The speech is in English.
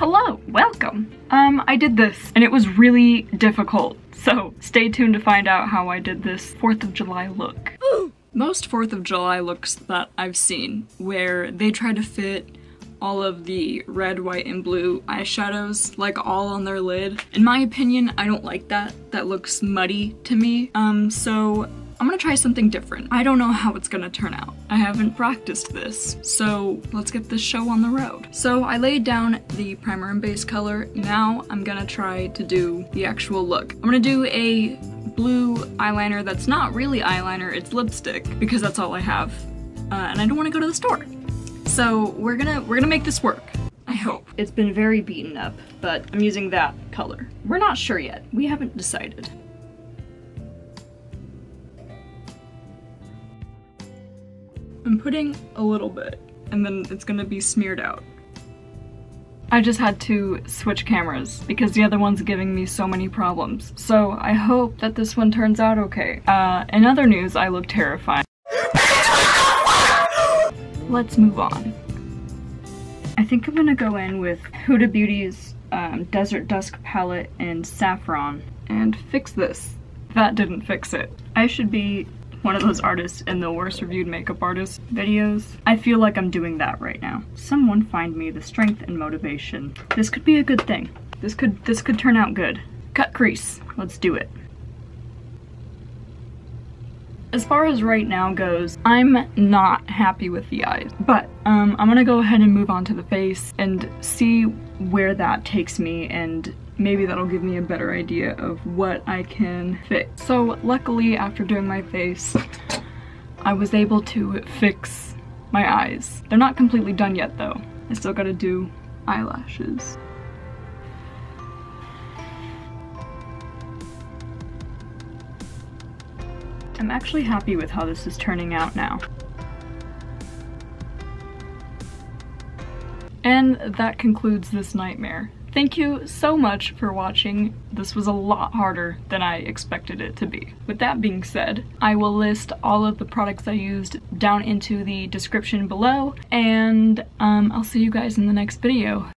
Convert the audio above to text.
Hello, welcome. I did this and it was really difficult. So stay tuned to find out how I did this 4th of July look. Most 4th of July looks that I've seen where they try to fit all of the red, white, and blue eyeshadows like all on their lid. In my opinion, I don't like that. That looks muddy to me. So I'm gonna try something different. I don't know how it's gonna turn out. I haven't practiced this, so let's get this show on the road. So I laid down the primer and base color. Now I'm gonna try to do the actual look. I'm gonna do a blue eyeliner that's not really eyeliner, it's lipstick, because that's all I have. And I don't wanna go to the store. So we're gonna make this work. I hope. It's been very beaten up, but I'm using that color. We're not sure yet. We haven't decided. I'm putting a little bit, and then it's gonna be smeared out. I just had to switch cameras because the other one's giving me so many problems. So I hope that this one turns out okay. In other news, I look terrifying. Let's move on. I think I'm gonna go in with Huda Beauty's Desert Dusk palette and Saffron and fix this. That didn't fix it. I should be one of those artists in the worst reviewed makeup artist videos. I feel like I'm doing that right now. Someone find me the strength and motivation. This could be a good thing. This could turn out good. Cut crease. Let's do it. As far as right now goes, I'm not happy with the eyes, but I'm gonna go ahead and move on to the face and see where that takes me, and maybe that'll give me a better idea of what I can fix. So luckily, after doing my face, I was able to fix my eyes. They're not completely done yet though. I still gotta do eyelashes. I'm actually happy with how this is turning out now. And that concludes this nightmare. Thank you so much for watching. This was a lot harder than I expected it to be. With that being said, I will list all of the products I used down into the description below, and I'll see you guys in the next video.